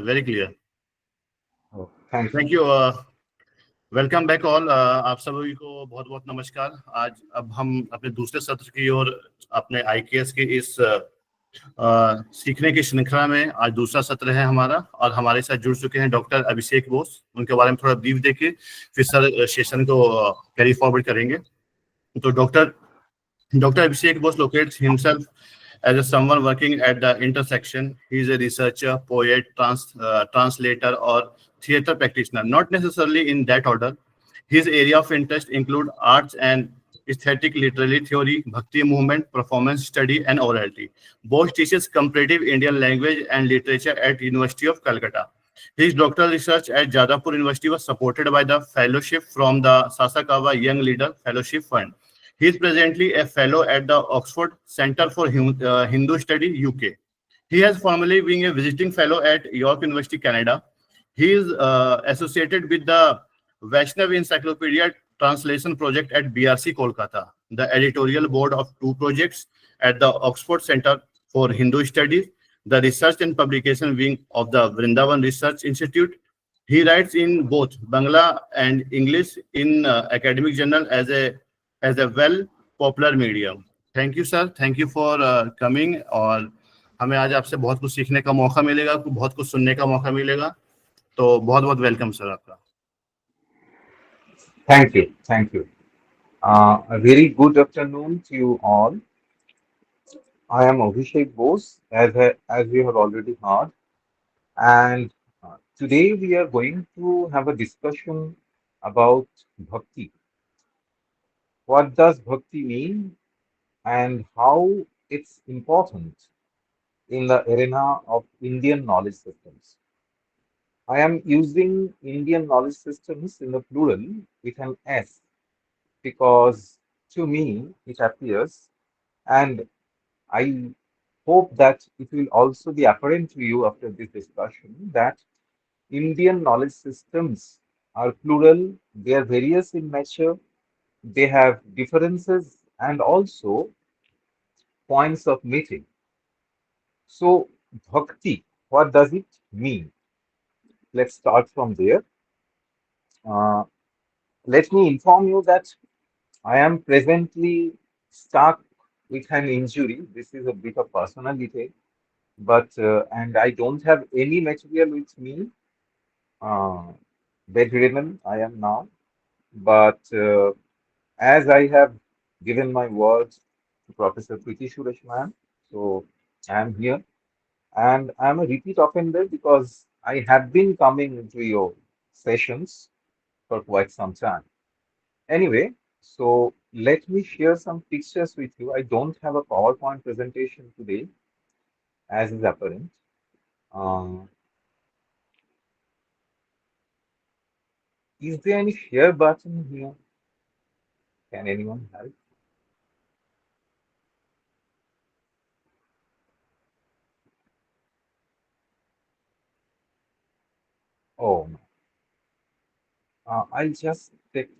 very clear. Oh, thank you. Thank you. Welcome back all. आप सभी को बहुत बहुत नमस्कार। आज अब हम अपने दूसरे सत्र की ओर अपने आईकेएस के इस सीखने की श्रृंखला में आज दूसरा सत्र है हमारा, और हमारे साथ जुड़ चुके हैं डॉक्टर अभिषेक बोस। उनके बारे में थोड़ा ब्रीफ देके फिर सर सेशन को कैरी फॉरवर्ड करेंगे। तो doctor Abhishek Bose locates himself as a someone working at the intersection. He is a researcher, poet, translator, or theater practitioner, not necessarily in that order. His area of interest include arts and aesthetic literary theory, bhakti movement, performance study, and orality. Bose teaches comparative Indian language and literature at University of Calcutta. His doctoral research at Jadavpur University was supported by the fellowship from the Sasakawa Young Leader Fellowship Fund. He is presently a fellow at the Oxford Centre for Hindu Study, UK. He has formerly been a visiting fellow at York University, Canada. He is associated with the Vaishnav Encyclopedia Translation Project at BRC, Kolkata, the editorial board of two projects at the Oxford Centre for Hindu Studies, the research and publication wing of the Vrindavan Research Institute. He writes in both Bangla and English in academic journal as a well popular medium. Thank you sir, thank you for coming. और हमें आज आपसे बहुत कुछ सीखने का मौका मिलेगा, बहुत कुछ सुनने का मौका मिलेगा। तो बहुत बहुत वेलकम सर आपका। Thank you. Thank you. A very good afternoon to you all. I am Abhishek Bose, as we have already heard, and today we are going to have a discussion about bhakti. What does bhakti mean, and how it's important in the arena of Indian knowledge systems? I am using Indian knowledge systems in the plural with an S because to me it appears, and I hope that it will also be apparent to you after this discussion that Indian knowledge systems are plural, they are various in nature, they have differences and also points of meeting. So, bhakti, what does it mean? Let's start from there. Uh, Let me inform you that I am presently stuck with an injury. This is a bit of personal detail, but and I don't have any material with me. Uh, Bedridden I am now, but as I have given my words to Professor Preeti Suresh ma'am, so I am here, and I am a repeat offender because I have been coming into your sessions for quite some time. Anyway, so let me share some pictures with you. I don't have a PowerPoint presentation today, as is apparent. Uh, is there any share button here? Can anyone help? Oh, no. I'll just take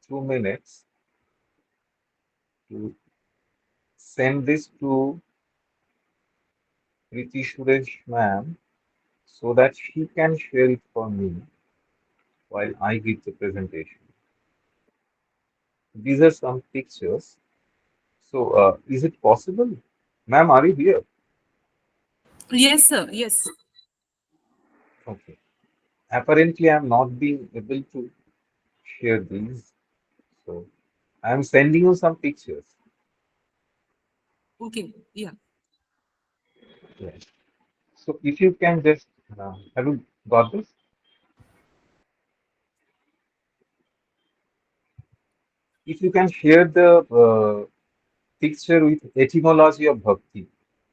2 minutes to send this to Preeti Suresh ma'am so that she can share it for me while I give the presentation. These are some pictures. So, is it possible? Ma'am, are you here? Yes, sir. Yes. Okay. Apparently, I'm not being able to share these. So, I'm sending you some pictures. Okay. Yeah. Yeah. So, if you can just have you got this? If you can share the picture with etymology of bhakti,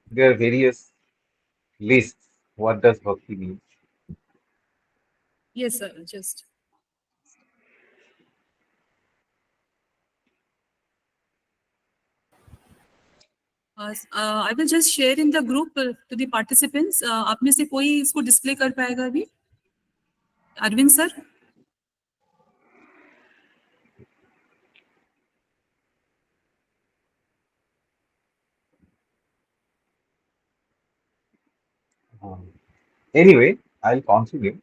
there are various lists. What does bhakti mean? Yes, sir. Just. I will just share in the group to the participants. आप में से कोई इसको display कर पाएगा अभी? Arvind sir? Um, Anyway, I'll continue.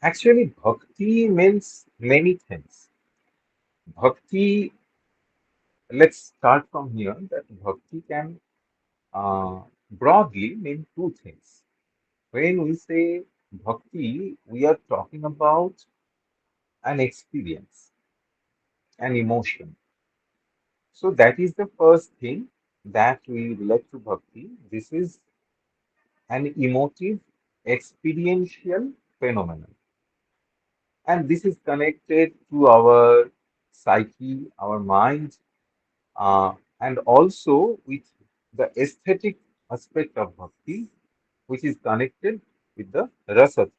Actually, bhakti means many things. Bhakti, let's start from here that bhakti can broadly mean two things. When we say bhakti, we are talking about an experience, an emotion. So that is the first thing that we relate to bhakti. This is an emotive, experiential phenomenon. And this is connected to our psyche, our mind, and also with the aesthetic aspect of bhakti, which is connected with the rasa.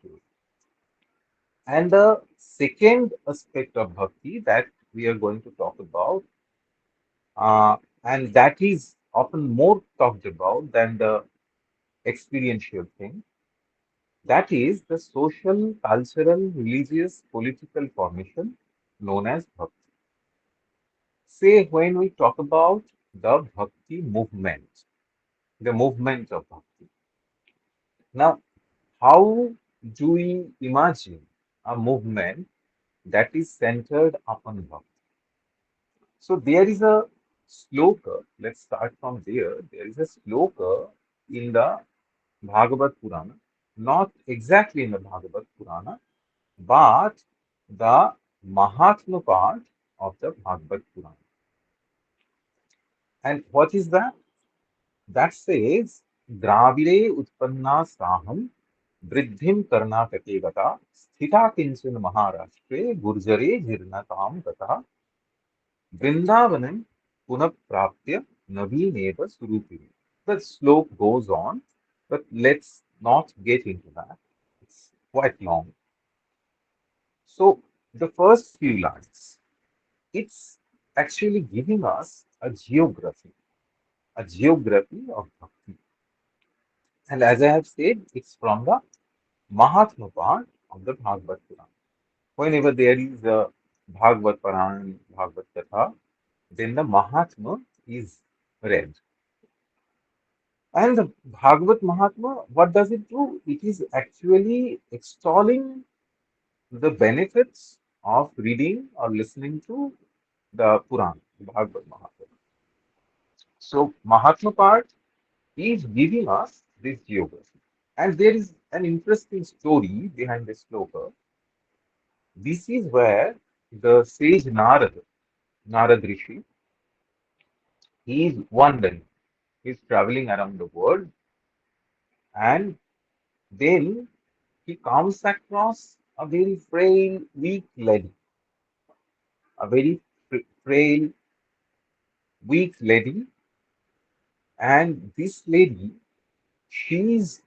And the second aspect of bhakti that we are going to talk about, and that is often more talked about than the experiential thing, that is the social, cultural, religious, political formation known as bhakti. Say, when we talk about the bhakti movement, the movement of bhakti. Now, how do we imagine a movement that is centered upon bhakti? So there is a sloka, let's start from there. There is a sloka in the Bhagavad Purana, not exactly in the Bhagavad Purana, but the Mahatma part of the Bhagavad Purana. And what is that? That says, Dravide Utpanna Saham Vriddhim Karnatake Gata Sthita Kinchin Maharashtre Gurjare Jirnatam Gata Vrindavanam Punapraptya Navineva Surupiri. The slope goes on, but let's not get into that. It's quite long. So the first few lines, it's actually giving us a geography of bhakti. And as I have said, it's from the Mahatma part of the Bhagavad Purana. Whenever there is a Bhagavad Paran, Bhagavad Katha, then the Mahatma is read. And the Bhagavad Mahatma, what does it do? It is actually extolling the benefits of reading or listening to the Puran, the Bhagavad Mahatma. So Mahatma part is giving us this geography. And there is an interesting story behind this sloka. This is where the sage Narad Rishi, he is wandering. He's traveling around the world, and then he comes across a very frail, weak lady, a very frail, weak lady. And this lady, she's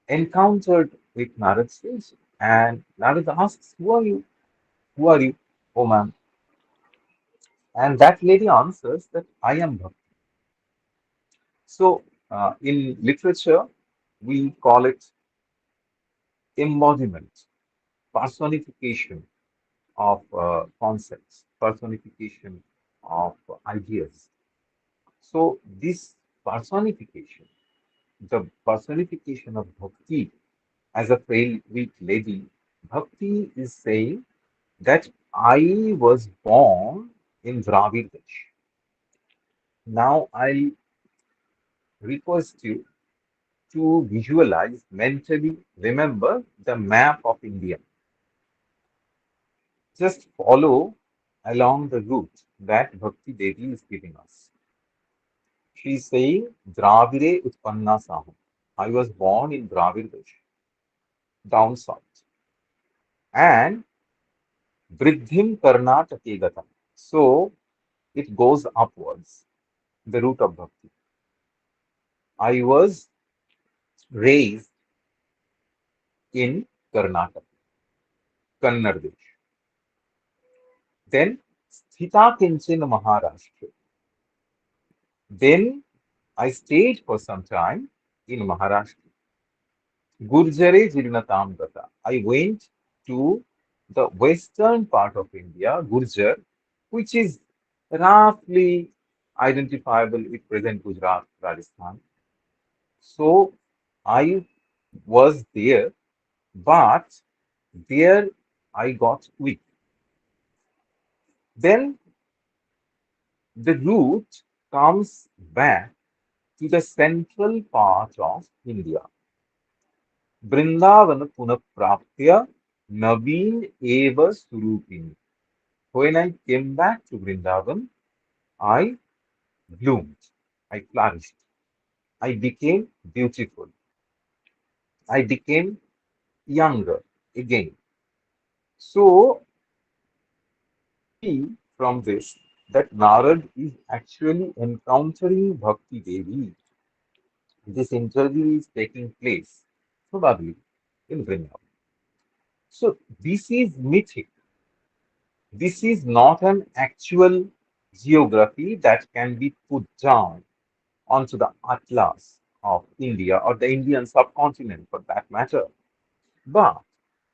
encountered with Narad sage, and Narad asks, "Who are you? Who are you, oh ma'am?" And that lady answers that I am Bhakti. So, in literature, we call it embodiment, personification of concepts, personification of ideas. So, this personification, the personification of Bhakti as a frail, weak lady, Bhakti is saying that I was born in Dravid Desh. Now, I request you to visualize, mentally remember the map of India. Just follow along the route that Bhakti Devi is giving us. She is saying, Dravide Utpanna Saham. I was born in Dravid Desh, down south. And Vriddhim Karnatake Gata. So it goes upwards, the route of Bhakti. I was raised in Karnataka, Kannada Desh. Then Sthita Kinchin Maharashtra. Then I stayed for some time in Maharashtra. Gurjare Jirnatam Gata. I went to the western part of India, Gurjar, which is roughly identifiable with present Gujarat, Rajasthan. So I was there, but there I got weak. Then the root comes back to the central part of India. Vrindavan Punapraptya Naveen Eva Surupini. When I came back to Vrindavan, I bloomed, I flourished, I became beautiful, I became younger again. So see from this that Narad is actually encountering Bhakti Devi. This interview is taking place probably in Vrindavan. So this is mythic. This is not an actual geography that can be put down onto the atlas of India or the Indian subcontinent for that matter. But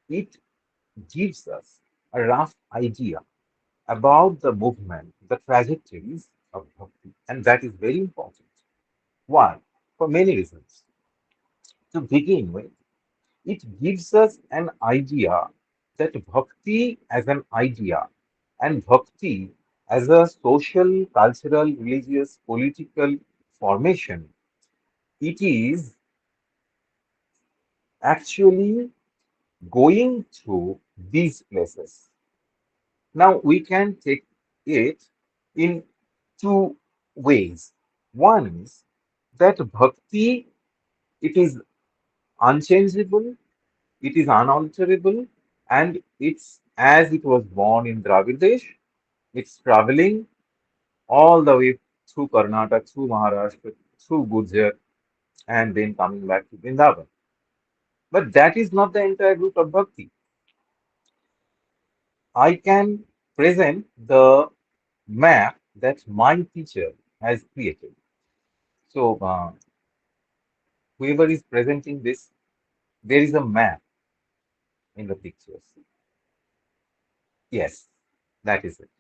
it gives us a rough idea about the movement, the trajectories of bhakti, and that is very important. Why? For many reasons. To begin with, it gives us an idea that bhakti as an idea and bhakti as a social, cultural, religious, political formation, it is actually going through these places. Now we can take it in two ways. One is that bhakti, it is unchangeable, it is unalterable, and it's as it was born in Dravidesh, it's traveling all the way through Karnataka, through Maharashtra, through Gujarat, and then coming back to Vrindavan. But that is not the entire route of bhakti. I can present the map that my teacher has created. So, whoever is presenting this, there is a map in the pictures. Yes, that is it.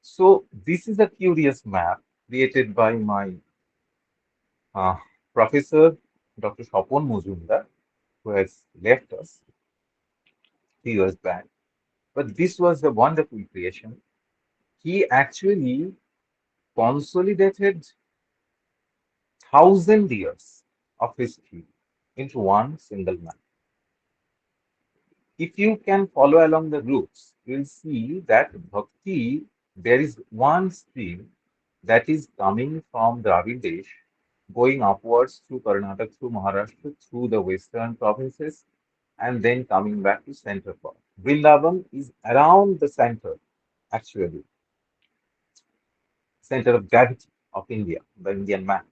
So, this is a curious map created by my uh, professor, Dr. Shapon Mujumdar, who has left us 3 years back. But this was a wonderful creation. He actually consolidated 1,000 years of history into one single map. If you can follow along the routes, you'll see that Bhakti, there is one stream that is coming from Dravidesh, going upwards through Karnataka, through Maharashtra, through the western provinces, and then coming back to center part. Vrindavan is around the center, actually, center of gravity of India, the Indian map.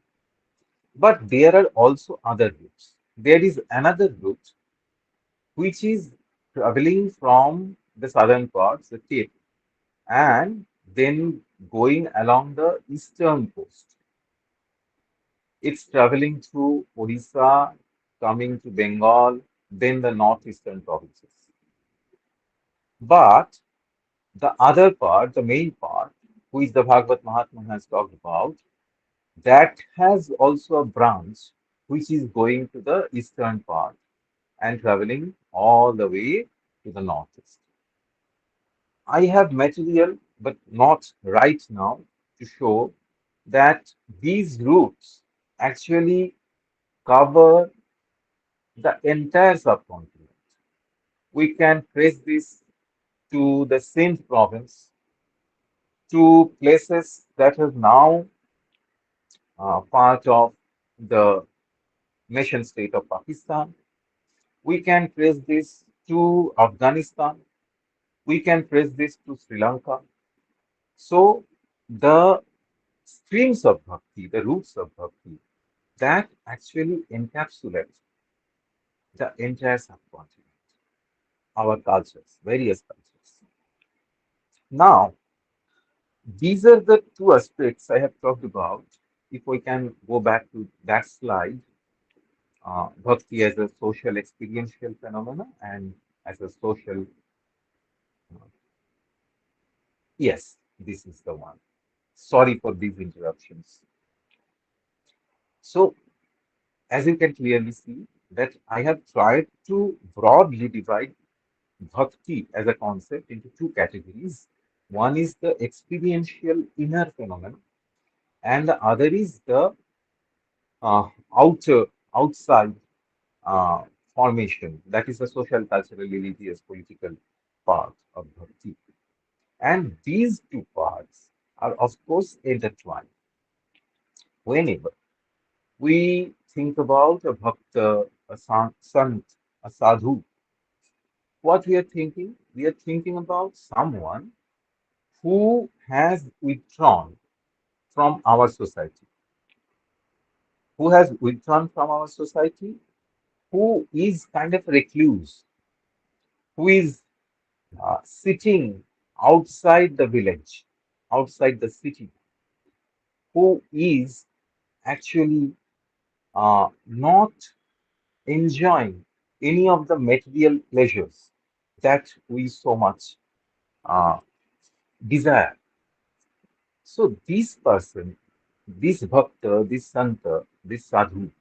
But there are also other routes. There is another route which is traveling from the southern parts, the tip, and then going along the eastern coast. It's traveling through Odisha, coming to Bengal, then the northeastern provinces. But the other part, the main part, which the Bhagavad Mahatma has talked about, that has also a branch which is going to the eastern part and traveling all the way to the northeast. I have material, but not right now, to show that these routes actually cover the entire subcontinent. We can trace this to the Sindh province, to places that are now part of the nation state of Pakistan. We can trace this to Afghanistan. We can trace this to Sri Lanka. So the streams of bhakti, the roots of bhakti, that actually encapsulates the entire subcontinent, our cultures, various cultures. Now, these are the two aspects I have talked about. If we can go back to that slide, bhakti as a social experiential phenomena and as a social, yes, this is the one. Sorry for these interruptions. So, as you can clearly see, that I have tried to broadly divide bhakti as a concept into two categories. One is the experiential inner phenomenon, and the other is the uh, outer, outside uh, formation, that is the social, cultural, religious, political part of bhakti. And these two parts are, of course, intertwined. Whenever we think about a bhakta, a sant, a sadhu, what we are thinking? We are thinking about someone who has withdrawn from our society, who has withdrawn from our society, who is kind of recluse, who is sitting outside the village, outside the city, who is actually not enjoying any of the material pleasures that we so much uh, desire. So this person, this bhakta, this santa, this sadhu,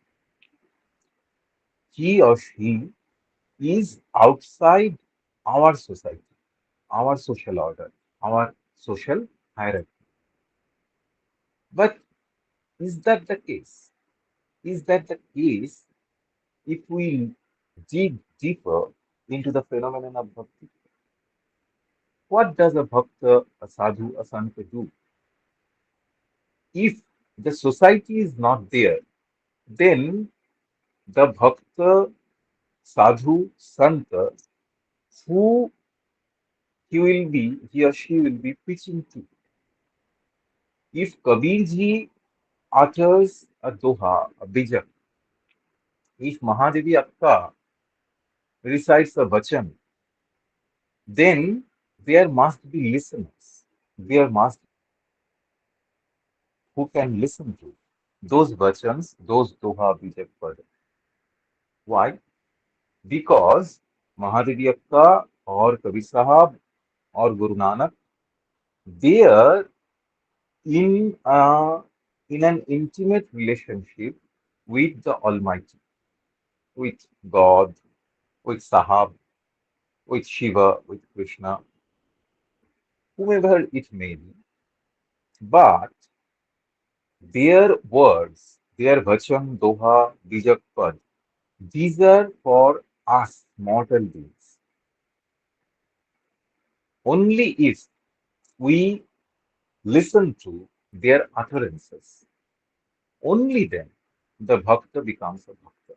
he or she is outside our society, our social order, our social hierarchy. But is that the case? Is that the case if we dig deeper into the phenomenon of bhakti? What does a bhakta, a sadhu, a santa do? If the society is not there, then the bhakta, sadhu, santa, who he or she will be preaching to. If Kabirji utters a doha, a bijak, if Mahadevi Akka recites a vachan, then there must be listeners. There must who can listen to those vachans, those doha bijak pad. Why? Because Mahadevi Akka or Kabir Sahab or Guru Nanak, they are in in an intimate relationship with the Almighty, with God, with Sahab, with Shiva, with Krishna, whomever it may be. But their words, their vachan, doha, bijak pad, these are for us mortal beings. Only if we listen to their utterances, only then the bhakta becomes a bhakta.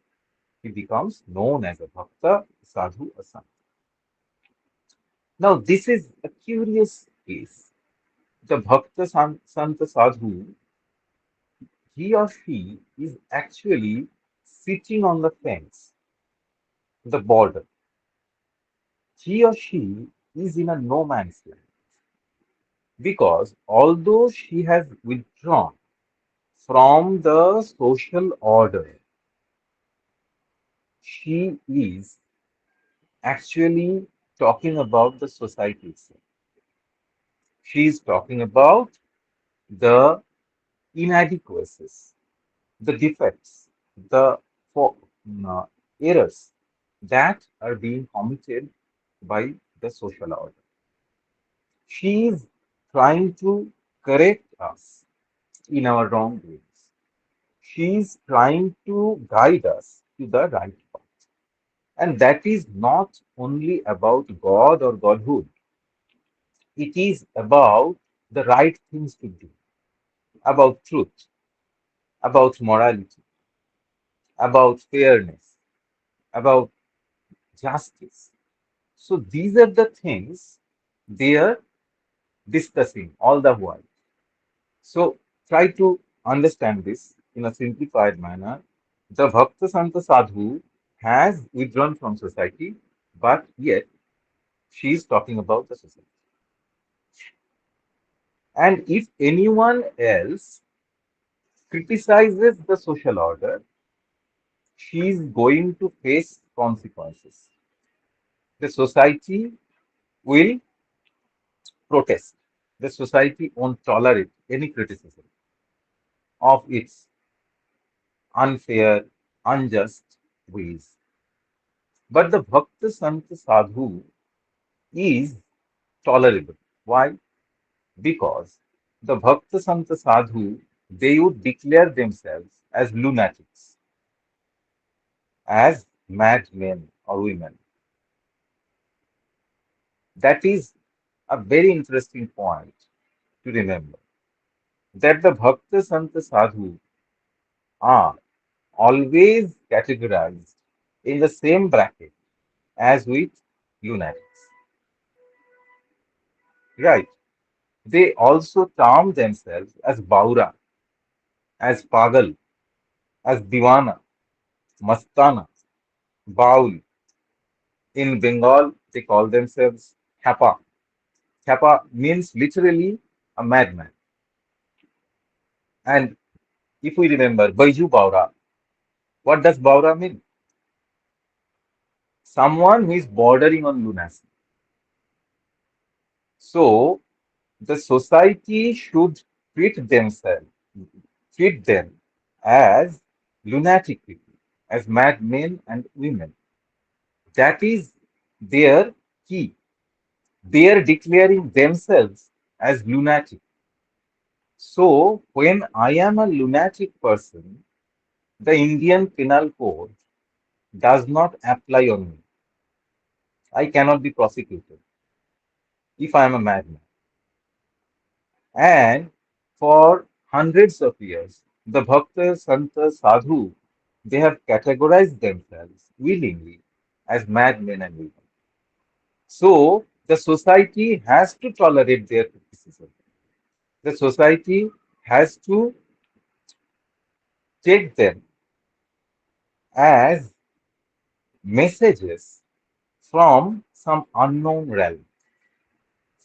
He becomes known as a bhakta, sadhu, a sant. Now, this is a curious case. The bhakta santa sadhu, he or she is actually sitting on the fence, the border. He or she is in a no man's land because although she has withdrawn from the social order, she is actually talking about the society itself. She is talking about the inadequacies, the defects, the fo- uh, errors that are being committed by the social order. She is trying to correct us in our wrongdoings. She is trying to guide us to the right path. And that is not only about God or Godhood, it is about the right things to do, about truth, about morality, about fairness, about justice. So these are the things they are discussing all the while. So try to understand this in a simplified manner. The Bhakta Santa Sadhu has withdrawn from society, but yet she is talking about the society. And if anyone else criticizes the social order, she is going to face consequences. The society will protest. The society won't tolerate any criticism of its unfair, unjust. ways. But the Bhakta Santa Sadhu is tolerable. Why? Because the Bhakta Santa Sadhu, they would declare themselves as lunatics, as mad men or women. That is a very interesting point to remember, that the Bhakta Santa Sadhu are always categorized in the same bracket as with lunatics. Right. They also term themselves as Baura, as Pagal, as Diwana, Mastana, Baul. In Bengal, they call themselves Khapa. Khapa means literally a madman. And if we remember Baiju Baura, what does Baura mean? Someone who is bordering on lunacy. So the society should treat them as lunatic people, as madmen and women. That is their key. They are declaring themselves as lunatic. So when I am a lunatic person, the Indian Penal Code does not apply on me. I cannot be prosecuted if I am a madman. And for hundreds of years, the Bhakta, Santa, Sadhu, they have categorized themselves willingly as madmen and women. So the society has to tolerate their criticism. The society has to take them as messages from some unknown realm,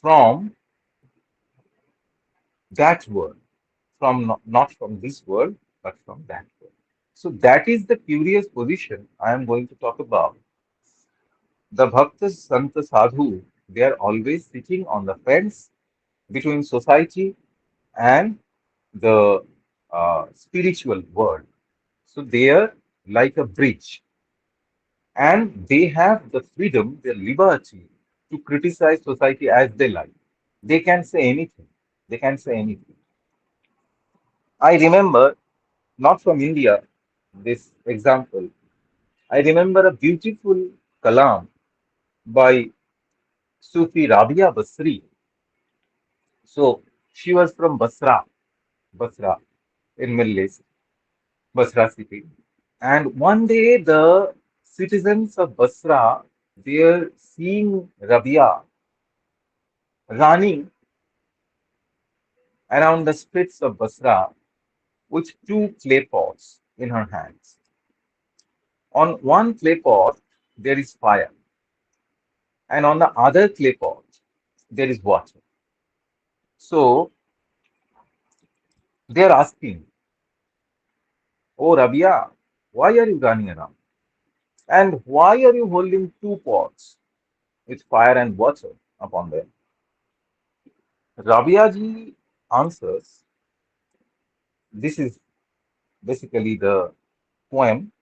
from that world, from not from this world, but from that world. So that is the curious position I am going to talk about. The Bhakta Santa Sadhu, they are always sitting on the fence between society and the spiritual world. So they are like a bridge, and they have the freedom, the liberty to criticize society as they like. They can say anything. They can say anything. I remember, not from India, this example. I remember a beautiful kalam by Sufi Rabia Basri. So she was from Basra in Middle East, Basra city. And one day the citizens of Basra, they're seeing Rabia running around the streets of Basra with two clay pots in her hands. On one clay pot, there is fire, and on the other clay pot, there is water. So they are asking, "Oh, Rabia, why are you running around? And why are you holding two pots with fire and water upon them?" Rabia ji answers, this is basically the poem.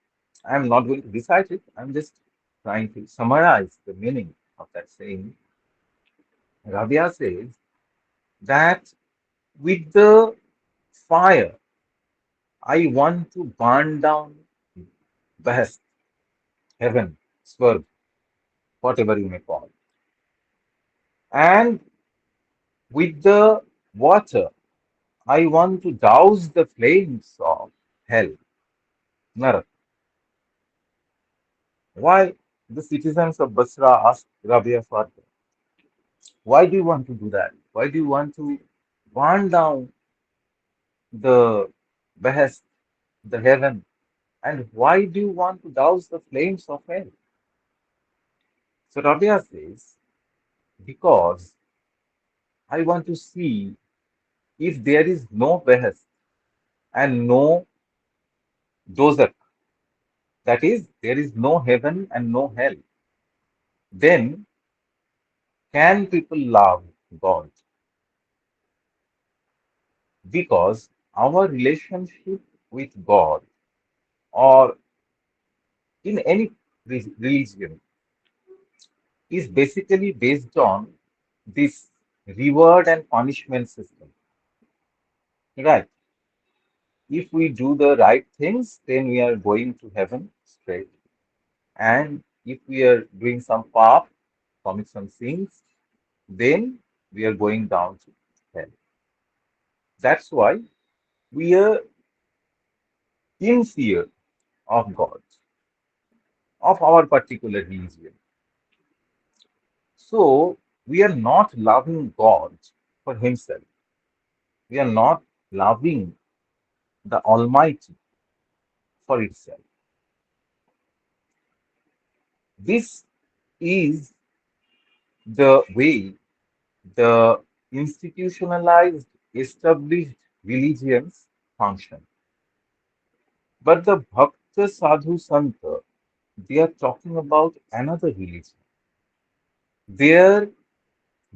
I'm not going to recite it, I'm just trying to summarize the meaning of that saying. Rabia says that with the fire, I want to burn down Behest, heaven, Swarg, whatever you may call it. And with the water, I want to douse the flames of hell, Narak. Why the citizens of Basra asked Rabia further, why do you want to do that? Why do you want to burn down the behest, the heaven? And why do you want to douse the flames of hell? So Rabia says, because I want to see if there is no behest and no dozak, that is, there is no heaven and no hell, then can people love God? Because our relationship with God, or in any religion is basically based on this reward and punishment system, right? If we do the right things, then we are going to heaven straight. And if we are doing some path, commit some sins, then we are going down to hell. That's why we are in fear of God, of our particular religion. So we are not loving God for Himself. We are not loving the Almighty for itself. This is the way the institutionalized, established religions function. But the Bhakta Sadhu Santa, they are talking about another religion. They are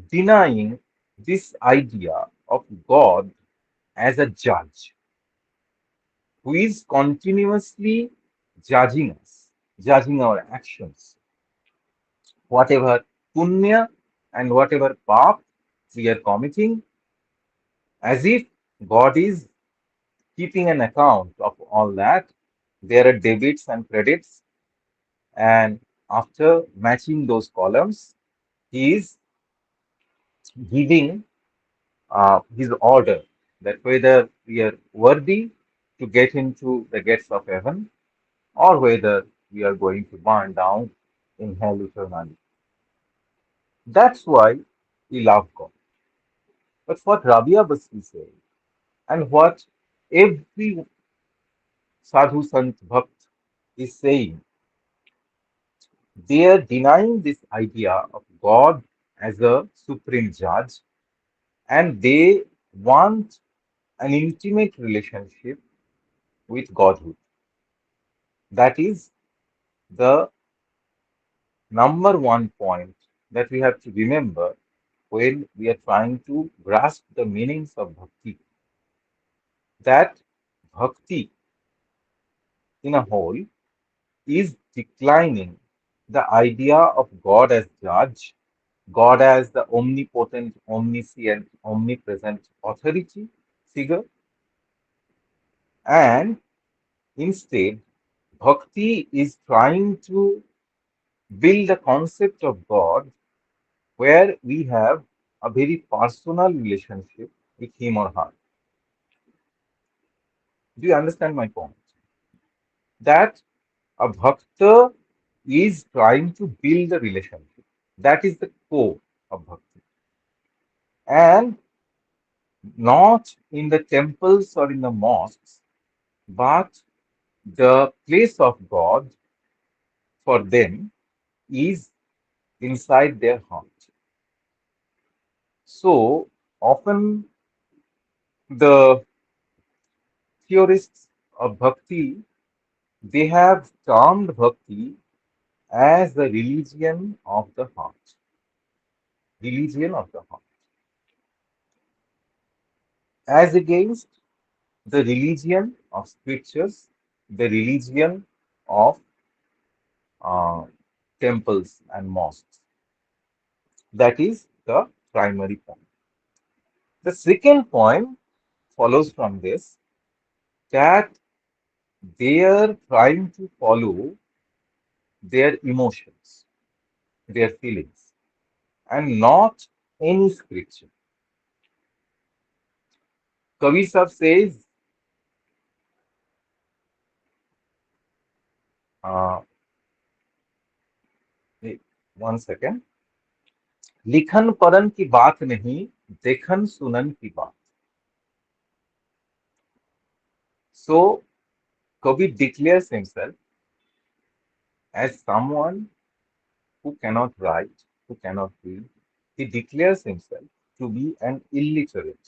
denying this idea of God as a judge who is continuously judging us, judging our actions, whatever punya and whatever pap we are committing, as if God is keeping an account of all that. There are debits and credits, and after matching those columns, he is giving his order that whether we are worthy to get into the gates of heaven or whether we are going to burn down in hell eternally. That's why we love God. But what Rabia Basti said, and what every sadhu sant bhakt is saying, they are denying this idea of God as a supreme judge, and they want an intimate relationship with Godhood. That is the number one point that we have to remember when we are trying to grasp the meanings of bhakti. That bhakti in a whole is declining the idea of God as judge, God as the omnipotent, omniscient, omnipresent authority figure, and instead, bhakti is trying to build a concept of God where we have a very personal relationship with him or her. Do you understand my point? That a bhakta is trying to build a relationship. That is the core of bhakti. And not in the temples or in the mosques, but the place of God for them is inside their heart. So often the theorists of bhakti, they have termed bhakti as the religion of the heart. Religion of the heart. As against the religion of scriptures, the religion of uh, temples and mosques. That is the primary point. The second point follows from this that they are trying to follow their emotions, their feelings, and not any scripture. Kabir Sahib says, uh, wait, one second, लिखन पढ़न की बात नहीं, देखन सुनन की बात. So Kabir declares himself as someone who cannot write, who cannot read. He declares himself to be an illiterate.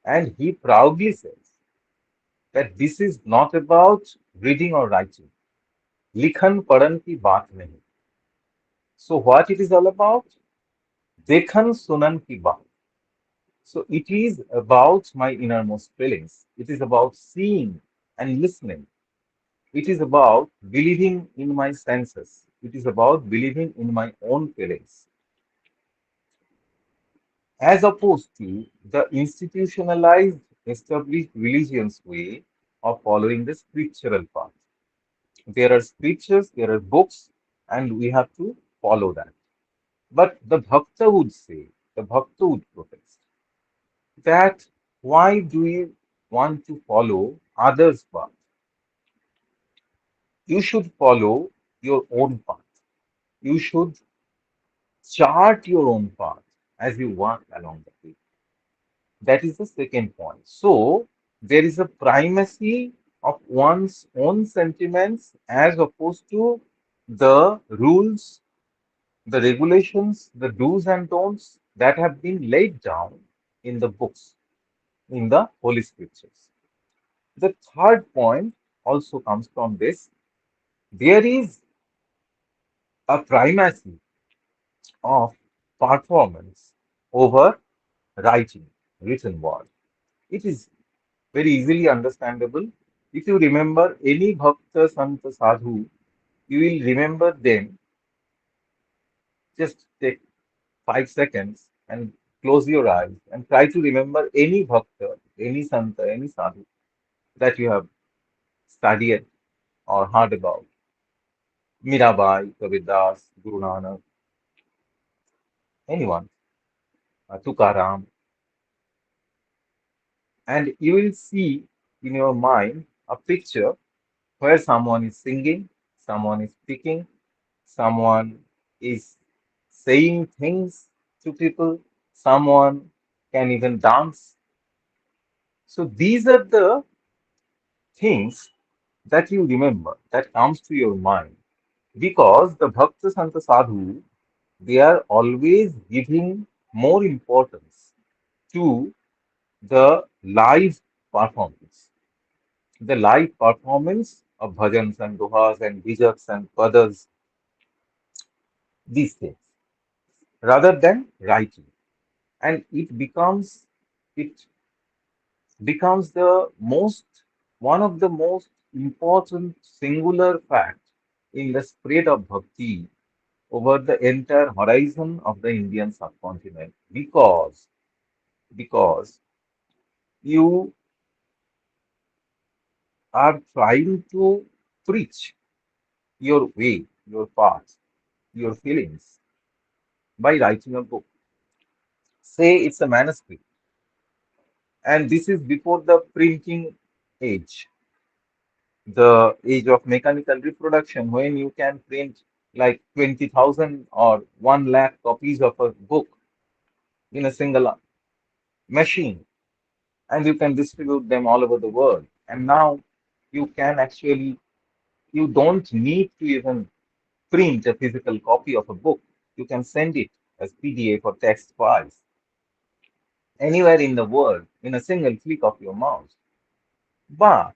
And he proudly says that this is not about reading or writing. लिखन पढ़न की बात नहीं. So what it is all about? देखन सुनन की बात. So it is about my innermost feelings. It is about seeing and listening. It is about believing in my senses. It is about believing in my own feelings, as opposed to the institutionalized, established religion's way of following the scriptural path. There are scriptures, there are books, and we have to follow that. But the Bhakta would say, the Bhakta would protest that why do you want to follow others' path? You should follow your own path. You should chart your own path as you walk along the way. That is the second point. So there is a primacy of one's own sentiments as opposed to the rules, the regulations, the do's and don'ts that have been laid down in the books, in the Holy Scriptures. The third point also comes from this. There is a primacy of performance over writing, written word. It is very easily understandable. If you remember any Bhakta Santa Sadhu, you will remember them. Just take 5 seconds and close your eyes and try to remember any Bhakta, any Santa, any Sadhu that you have studied or heard about. Mirabai, Kabir Das, Guru Nanak, anyone, Tukaram, and you will see in your mind a picture where someone is singing, someone is speaking, someone is saying things to people, someone can even dance. So these are the things that you remember, that comes to your mind. Because the Bhakta Santa Sadhu, they are always giving more importance to the live performance. The live performance of bhajans and dohas and bijaks and padas, these things, rather than writing. And it becomes the most one of the most important singular fact in the spread of bhakti over the entire horizon of the Indian subcontinent because you are trying to preach your way, your path, your feelings by writing a book. Say it's a manuscript, and this is before the printing age, the age of mechanical reproduction, when you can print like 20,000 or 1 lakh copies of a book in a single machine, and you can distribute them all over the world. And now you can actually, you don't need to even print a physical copy of a book. You can send it as PDF or text files anywhere in the world in a single click of your mouse. But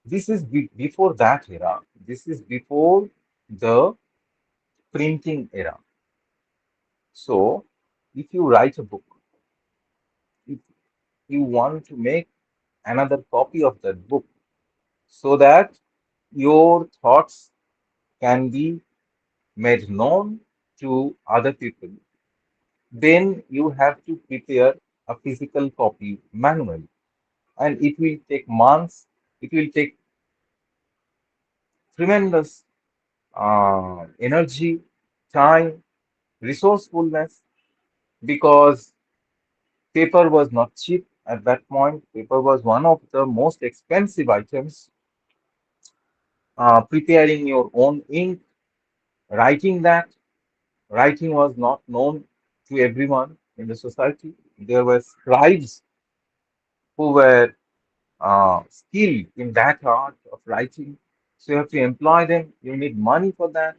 this is before that era. This is before the printing era. So, if you write a book, if you want to make another copy of that book so that your thoughts can be made known to other people, then you have to prepare a physical copy manually. And it will take months, it will take tremendous energy, time, resourcefulness, because paper was not cheap at that point. Paper was one of the most expensive items. Preparing your own ink, writing that, writing was not known to everyone in the society. There were scribes who were skilled in that art of writing. So you have to employ them. You need money for that,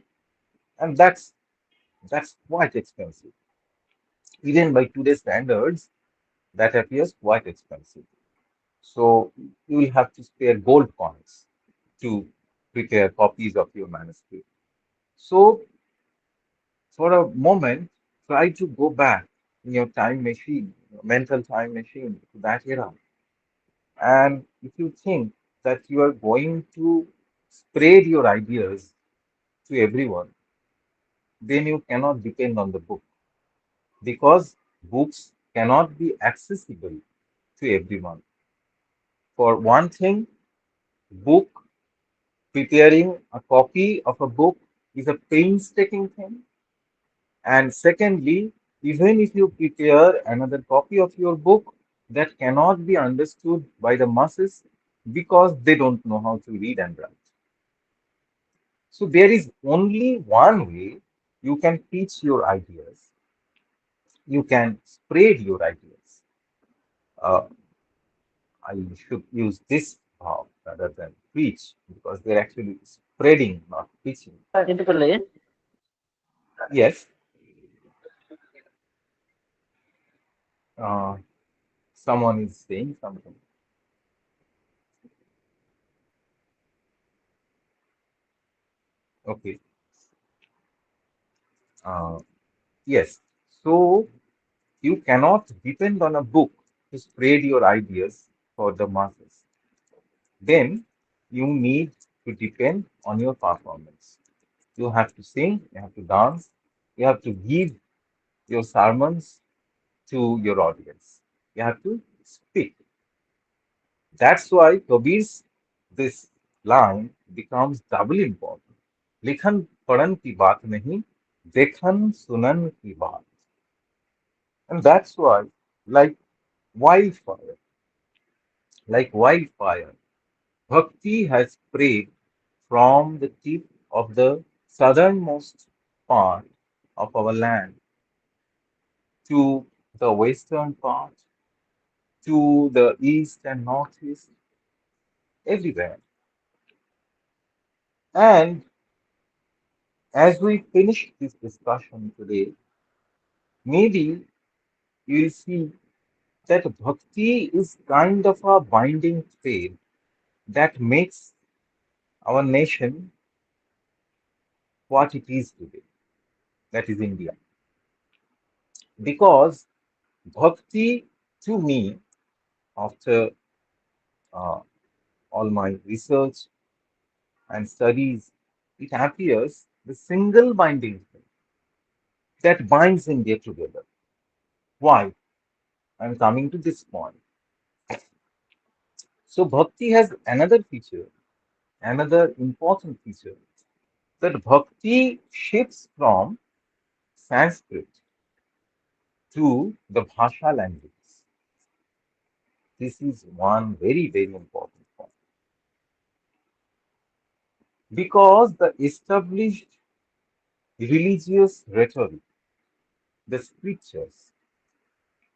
and that's quite expensive. Even by today's standards, that appears quite expensive. So you will have to spare gold coins to prepare copies of your manuscript. So for a moment, try to go back in your time machine, your mental time machine to that era. And if you think that you are going to spread your ideas to everyone, then you cannot depend on the book because books cannot be accessible to everyone. For one thing, book preparing a copy of a book is a painstaking thing. And secondly, even if you prepare another copy of your book, that cannot be understood by the masses because they don't know how to read and write. So there is only one way you can teach your ideas. You can spread your ideas. Uh, I should use this verb rather than preach because they're actually spreading, not preaching. Yes, uh, someone is saying something. Okay. Uh, yes. So you cannot depend on a book to spread your ideas for the masses. Then you need to depend on your performance. You have to sing, you have to dance, you have to give your sermons to your audience. You have to speak. That's why Kabir's this line becomes doubly important. लिखन पढ़न की बात नहीं, देखन सुनन की बात. And that's why, like wildfire, like wildfire, Bhakti has spread from the tip of the southernmost part of our land to the western part, to the east and northeast, everywhere. And as we finish this discussion today, maybe you'll see that bhakti is kind of a binding thread that makes our nation what it is today, that is India. Because bhakti, to me, after uh, all my research and studies, it appears the single binding thing that binds India together. Why? I'm coming to this point. So, bhakti has another feature, another important feature that bhakti shifts from Sanskrit to the Bhasha language. This is one very, very important point because the established religious rhetoric, the scriptures,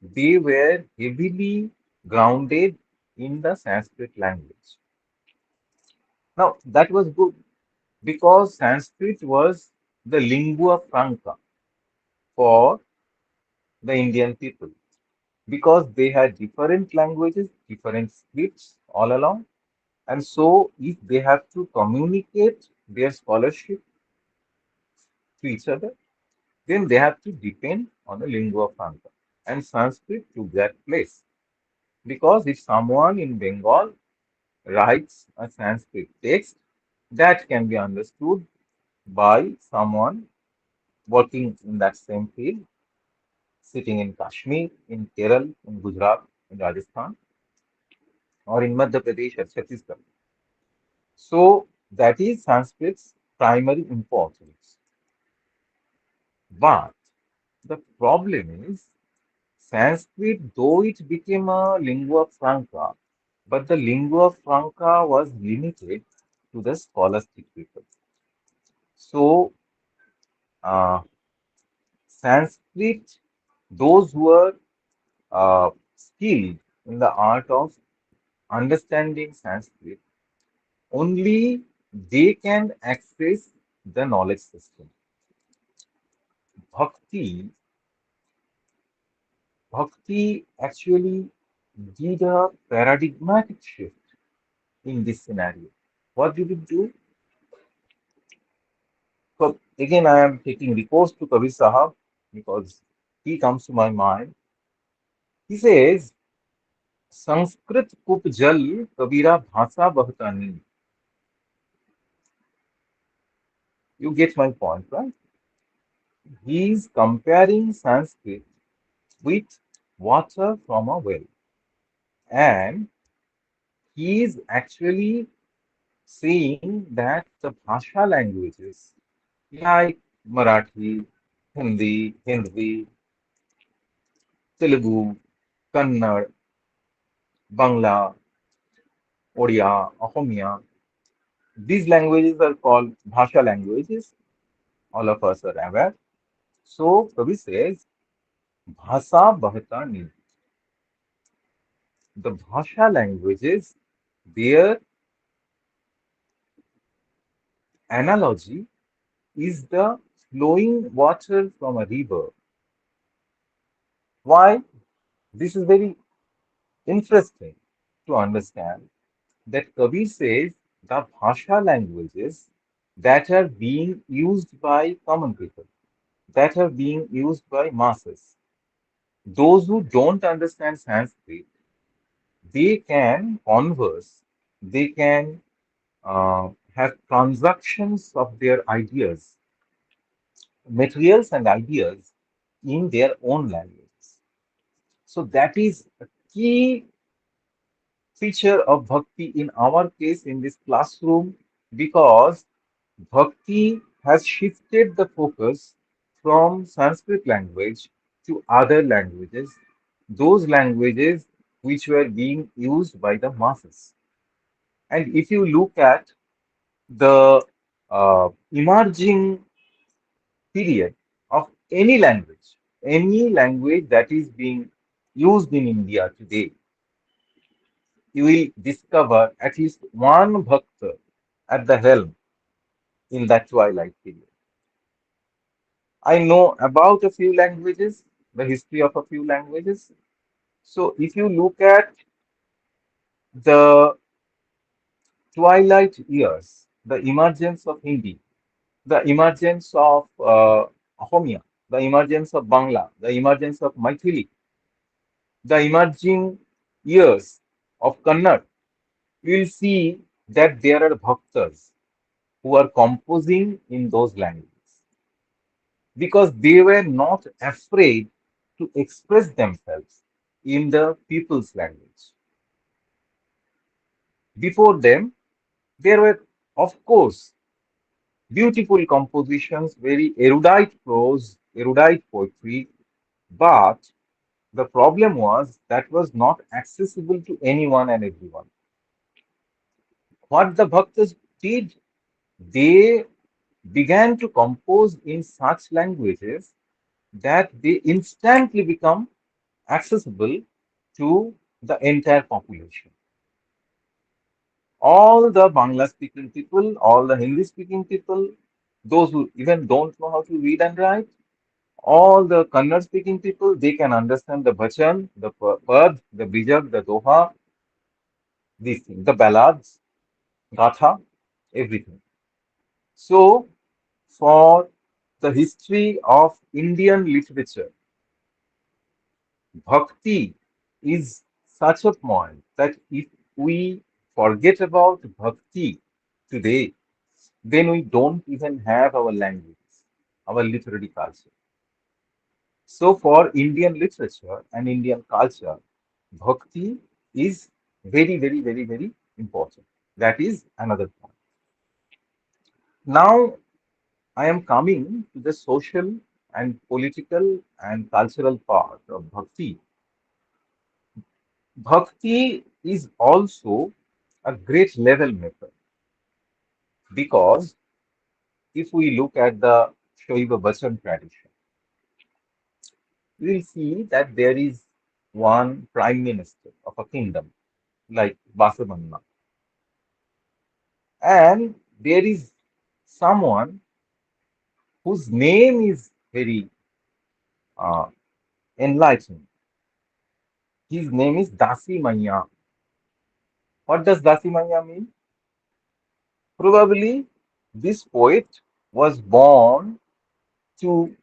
they were heavily grounded in the Sanskrit language. Now, that was good because Sanskrit was the lingua franca for the Indian people because they had different languages, different scripts all along. And so, if they have to communicate their scholarship to each other, then they have to depend on the lingua franca. And Sanskrit took that place. Because if someone in Bengal writes a Sanskrit text, that can be understood by someone working in that same field, sitting in Kashmir, in Kerala, in Gujarat, in Rajasthan, or in Madhya Pradesh or Chhattisgarh. So that is Sanskrit's primary importance. But the problem is Sanskrit, though it became a lingua franca, but the lingua franca was limited to the scholastic people. So, uh, Sanskrit, those who were skilled in the art of understanding Sanskrit, only they can access the knowledge system. Bhakti, Bhakti actually did a paradigmatic shift in this scenario. What did it do? So again, I am taking recourse to Kabir Sahab because he comes to my mind. He says, Sanskrit कुप जल कबीरा भाषा बहता नीर You get my point, right? He is comparing Sanskrit with water from a well, and he is actually saying that the Bhasha languages like Marathi, Hindi, Telugu, Kannada, Bangla, Odia, Assamese, these languages are called Bhasha languages. All of us are aware. So Kavi says, Bhasa Bahata Ni. The Bhasha languages, their analogy is the flowing water from a river. Why? This is very interesting to understand that Kabir says the Bhasha languages that are being used by common people, that are being used by masses. Those who don't understand Sanskrit, they can converse, they can have transactions of their ideas, materials and ideas in their own languages. So that is a key feature of bhakti in our case in this classroom because bhakti has shifted the focus from Sanskrit language to other languages, those languages which were being used by the masses. And if you look at the emerging period of any language that is being used in India today, you will discover at least one bhakta at the helm in that twilight period. I know about a few languages, the history of a few languages. So if you look at the twilight years, the emergence of Hindi, the emergence of Assamese, the emergence of Bangla, the emergence of Maithili, the emerging years of Kannada, you will see that there are bhaktas who are composing in those languages because they were not afraid to express themselves in the people's language. Before them, there were, of course, beautiful compositions, very erudite prose, erudite poetry, but the problem was that was not accessible to anyone and everyone. What the Bhaktas did, they began to compose in such languages that they instantly become accessible to the entire population. All the Bangla speaking people, all the Hindi speaking people, those who even don't know how to read and write, all the Kannada speaking people, they can understand the bhajan, the pad, the bijak, the doha, these things, the ballads, gatha, everything. So, for the history of Indian literature, bhakti is such a point that if we forget about bhakti today, then we don't even have our language, our literary culture. So, for Indian literature and Indian culture, bhakti is very important. That is another point. Now, I am coming to the social and political and cultural part of bhakti. Bhakti is also a great level method because if we look at the Shaiva Vachan tradition, we will see that there is one prime minister of a kingdom like Basavanna, and there is someone whose name is very uh, enlightening. His name is Dasi Maya. What does Dasi Maya mean? Probably this poet was born to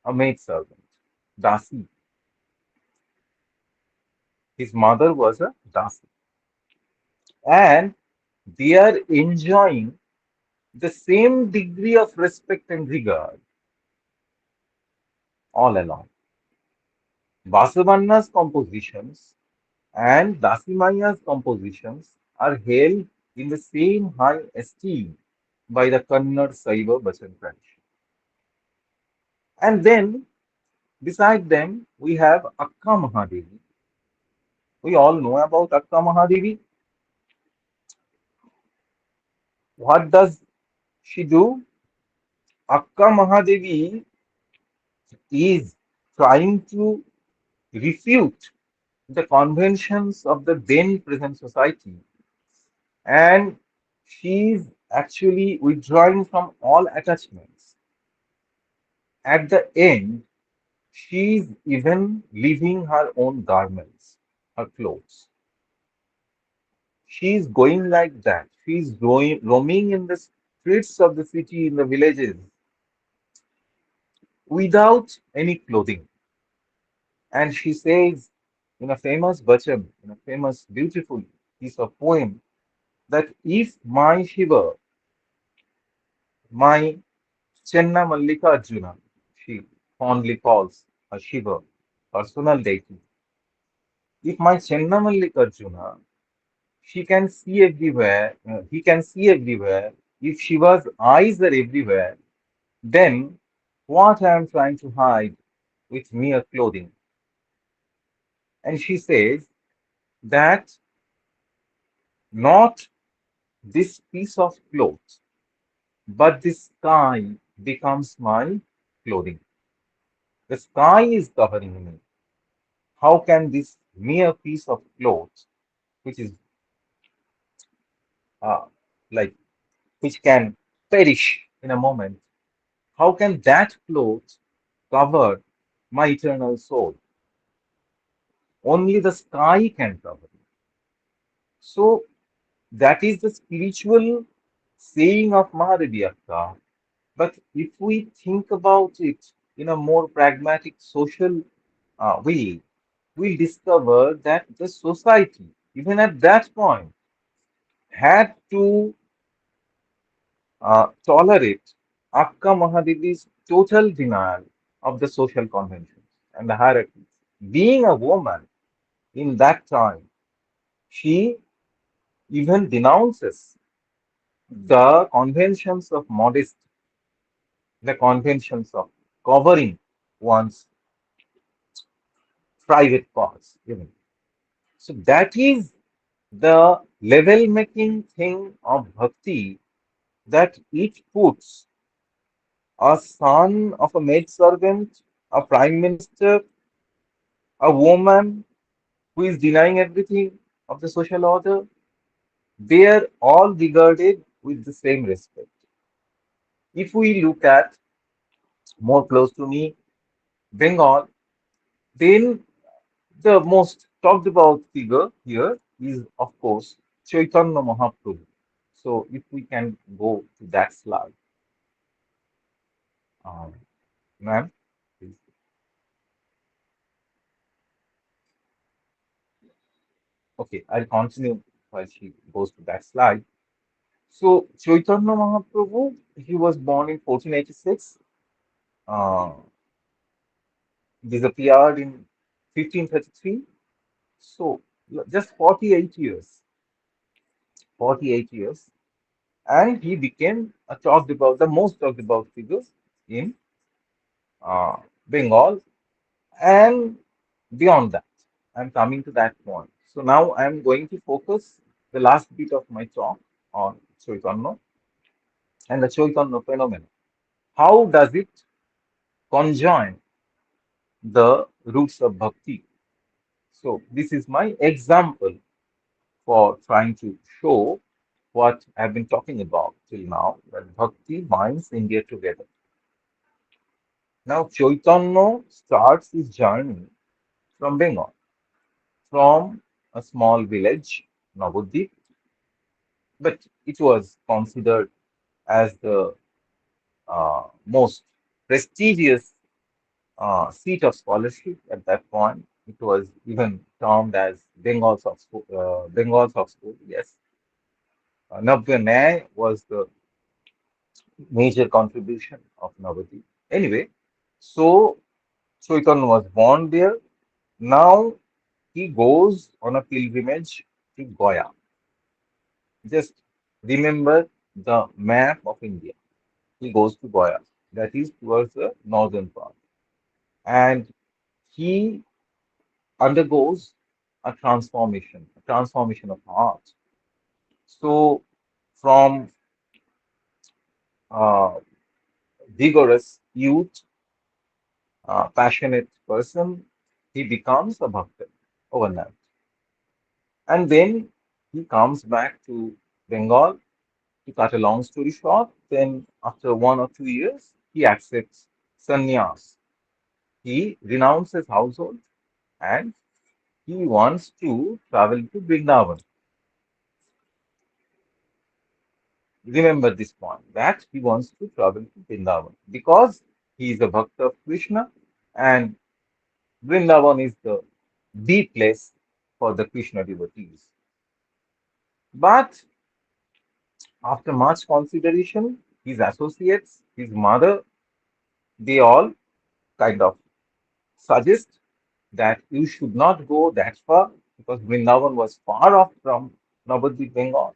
a maidservant, Dasi. His mother was a Dasi. And they are enjoying the same degree of respect and regard all along. Basavanna's compositions and Dasimaya's compositions are held in the same high esteem by the Kannada Saiva Bhajan tradition. And then beside them, we have Akka Mahadevi. We all know about Akka Mahadevi. What does she do? Akka Mahadevi is trying to refute the conventions of the then present society, and she's actually withdrawing from all attachments. At the end, she's even leaving her own garments, her clothes. She's going like that. She's roaming in the streets of the city, in the villages, without any clothing. And she says in a famous bacham, in a famous, beautiful piece of poem, that if my Shiva, my Chenna Mallika Arjuna, she fondly calls her Shiva, personal deity, if my Chenna Mallika Arjuna, she can see everywhere, he can see everywhere, if Shiva's eyes are everywhere, then what I am trying to hide with mere clothing? And she says that not this piece of cloth, but the sky becomes my clothing. The sky is covering me. How can this mere piece of cloth, which is uh, like which can perish in a moment, how can that cloth cover my eternal soul? Only the sky can cover it. So that is the spiritual saying of Mahadevi Akka. But if we think about it in a more pragmatic social way, we discover that the society, even at that point, had to tolerate Akka Mahadevi's total denial of the social conventions and the hierarchies. Being a woman in that time, she even denounces the conventions of modesty, the conventions of covering one's private parts, even. So that is the level making thing of bhakti, that it puts a son of a maid servant, a prime minister, a woman who is denying everything of the social order, they are all regarded with the same respect. If we look at more close to me, Bengal, then the most talked about figure here is, of course, Chaitanya Mahaprabhu. So, if we can go to that slide, um, ma'am, please. Okay, I'll continue while she goes to that slide. So, Chaitanya Mahaprabhu, he was born in 1486, uh, disappeared in 1533. So, just 48 years, 48 years, and he became a talked about, the most talked about figures in uh, Bengal, and beyond that. I'm coming to that point. So now I'm going to focus the last bit of my talk on Chaitanya and the Chaitanya phenomenon. How does it conjoin the roots of bhakti? So this is my example for trying to show what I've been talking about till now, that bhakti binds India together. Now Chaitanya starts his journey from Bengal, from a small village, Navadvip, but it was considered as the most prestigious seat of scholarship at that point. It was even termed as Bengal's Oxford. Yes, Navya Nyay was the major contribution of Navadip. Anyway, so Chaitanya was born there. Now he goes on a pilgrimage to Goa. Just remember the map of India. He goes to Goa, that is towards the northern part, and he undergoes a transformation of heart. So, from uh, vigorous youth, passionate person, he becomes a bhakta overnight. And then he comes back to Bengal. To cut a long story short, then after 1 or 2 years, he accepts sannyas. He renounces household and he wants to travel to Vrindavan. Remember this point that he wants to travel to Vrindavan because he is a bhakta of Krishna and Vrindavan is the place for the Krishna devotees. But after much consideration, his associates, his mother, they all kind of suggest that you should not go that far because Vrindavan was far off from Navadvip, Bengal.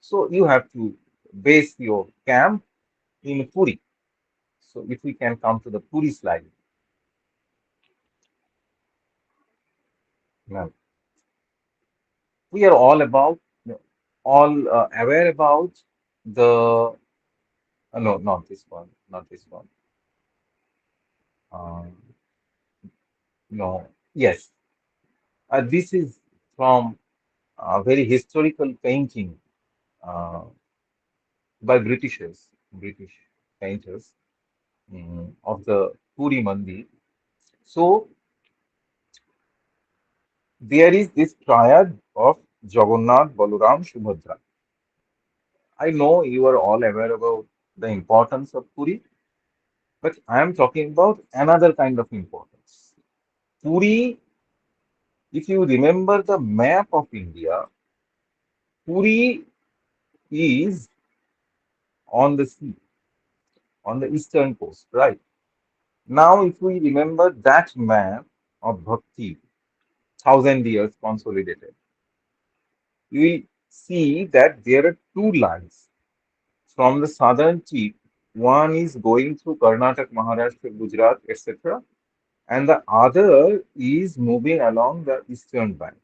So you have to base your camp in Puri. So if we can come to the Puri slide, now, we are all about, all aware about the, no, not this one, not this one. Um, no, yes, this is from a very historical painting uh, by British painters of the Puri Mandir. So there is this triad of Jagannath, Balaram, Subhadra. I know you are all aware about the importance of Puri, but I am talking about another kind of importance. Puri, if you remember the map of India, Puri is on the sea, on the eastern coast, right? Now, if we remember that map of Bhakti, 1,000 years consolidated, you will see that there are two lines from the southern tip. One is going through Karnataka, Maharashtra, Gujarat, etc., and the other is moving along the eastern bank.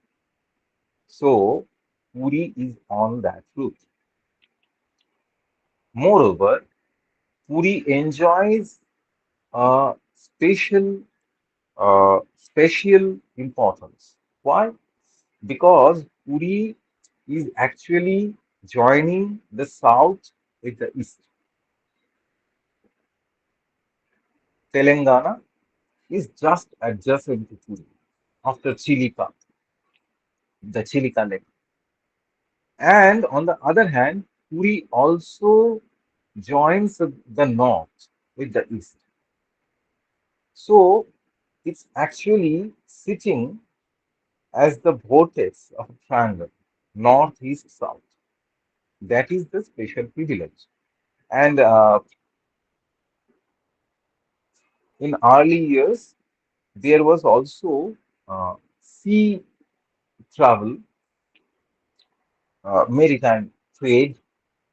So, Puri is on that route. Moreover, Puri enjoys a special importance. Why? Because Puri is actually joining the south with the east. Telangana is just adjacent to Puri after Chilika, the Chilika Lake. And on the other hand, Puri also joins the north with the east. So it's actually sitting as the vortex of a triangle, north, east, south. That is the special privilege. And in early years, there was also sea travel, maritime trade.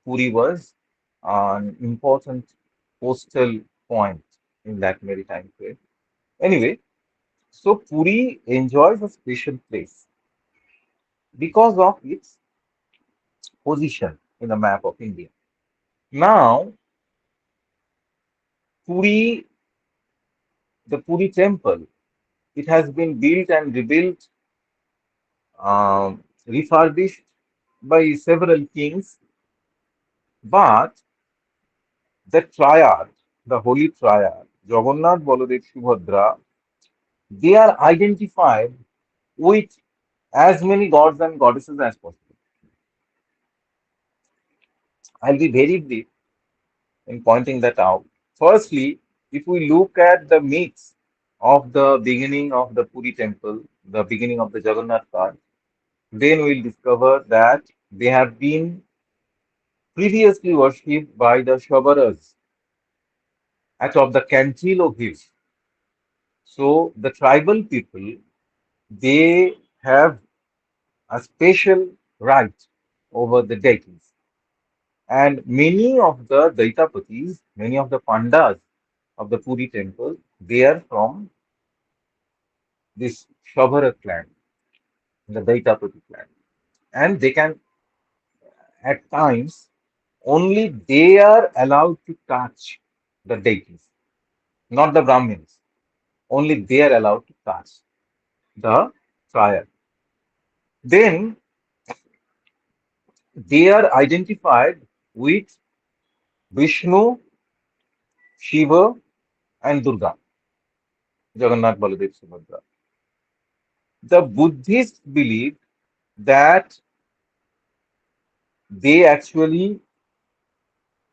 Puri was an important coastal point in that maritime trade. Anyway, so Puri enjoys a special place because of its position in the map of India. Now, Puri, the Puri temple, it has been built and rebuilt, refurbished by several kings, but the triad, the holy triad, Jagannath, Baladev, Subhadra, they are identified with as many gods and goddesses as possible. I'll be very brief in pointing that out. Firstly, if we look at the myths of the beginning of the Puri temple, the beginning of the Jagannath part, then we'll discover that they have been previously worshipped by the Shavaras atop the Cantilo Hills. So the tribal people, they have a special right over the deities. And many of the Daitapatis, many of the Pandas of the Puri temple, they are from this Shavara clan, the Daitapati clan. And they can, at times, only they are allowed to touch the deities, not the Brahmins. Only they are allowed to touch the fire. Then they are identified with Vishnu, Shiva, and Durga, Jagannath, Baladev, Subhadra. The Buddhists believe that they actually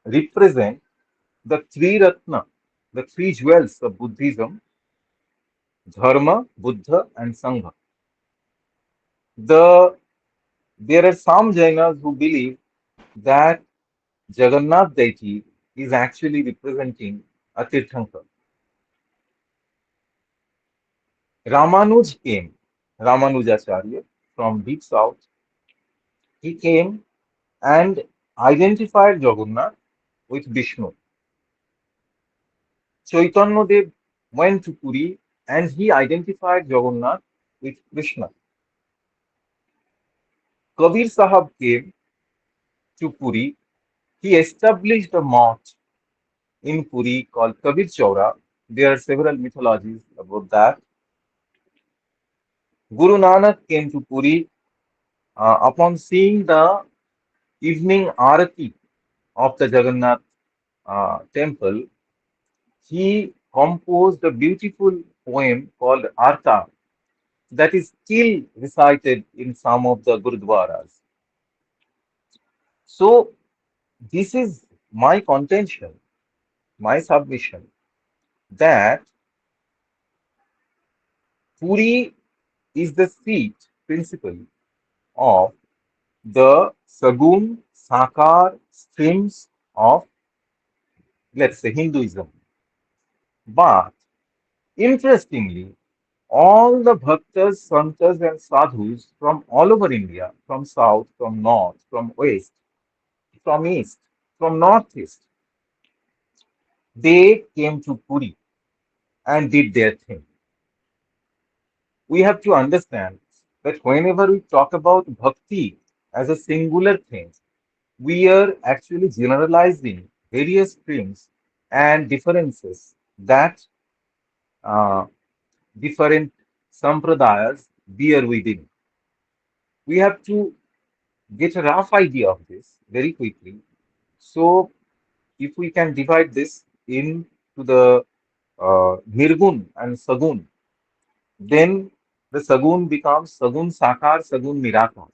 represent the three Ratna, the three jewels of Buddhism: Dharma, Buddha, and Sangha. The There are some Jainas who believe that Jagannath deity is actually representing a Tirthankar. Ramanuj came, Ramanujacharya from deep south. He came and identified Jagannath with Vishnu. Chaitanya Dev went to Puri and he identified Jagannath with Krishna. Kabir Sahab came to Puri. He established a mosque in Puri called Kabir Chaura. There are several mythologies about that. Guru Nanak came to Puri upon seeing the evening arati of the Jagannath temple. He composed a beautiful poem called Arta that is still recited in some of the Gurudwaras. So, this is my contention, my submission that Puri is the seat principally of the Sagun Sakar streams of, let's say, Hinduism. But interestingly, all the bhaktas, santas, and sadhus from all over India, from south, from north, from west, from east, from northeast, they came to Puri and did their thing. We have to understand that whenever we talk about bhakti as a singular thing, we are actually generalizing various streams and differences that uh, different sampradayas bear within. We have to get a rough idea of this very quickly. So, if we can divide this into the Nirgun and Sagun, then the Sagun becomes Sagun Sakar, Sagun Nirakar.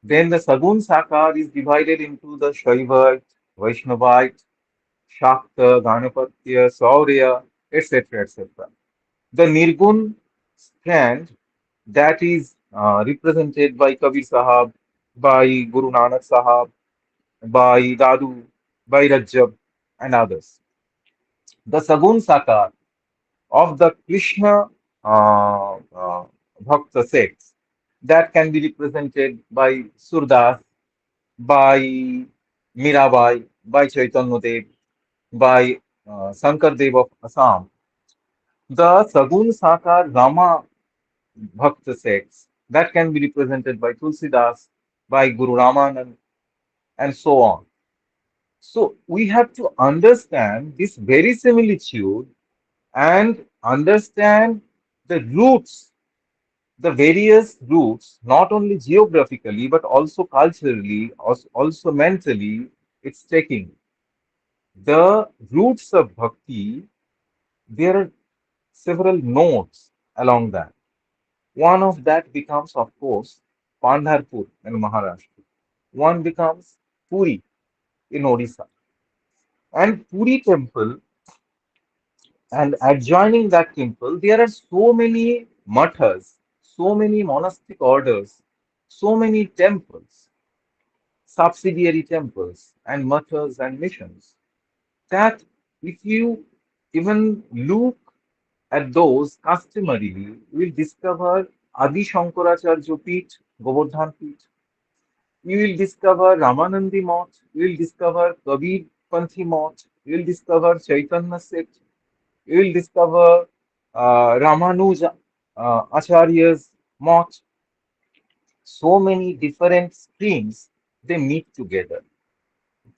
Then the Sagun Sakar is divided into the Shaivite, Vaishnavite, Shakta, Ganapatya, Saurya, etc. etc. The Nirgun strand that is represented by Kabir Sahab, by Guru Nanak Sahab, by Dadu, by Rajab, and others. The Sagun Sakar of the Krishna Bhakta sects that can be represented by Surdas, by Mirabai, by Chaitanya Dev, by Shankar Dev of Assam. The Sagun Sakar Rama Bhakta sects that can be represented by Tulsidas, by Guru Ramanand, and so on. So we have to understand this very similitude and understand the roots, the various roots, not only geographically but also culturally, also mentally, it's taking. The roots of bhakti, there are several nodes along that. One of that becomes, of course, Pandharpur in Maharashtra. One becomes Puri in Odisha. And Puri temple and adjoining that temple, there are so many mathas, so many monastic orders, so many temples. subsidiary temples and mathas and missions. That if you even look at those customarily, you will discover Adi Shankaracharya Peeth, Govardhan Peeth. You will discover Ramanandi Moth. You will discover Kabir Panthi Moth. You will discover Chaitanya Sect. You will discover Ramanuja Acharya's Moth. So many different streams they meet together.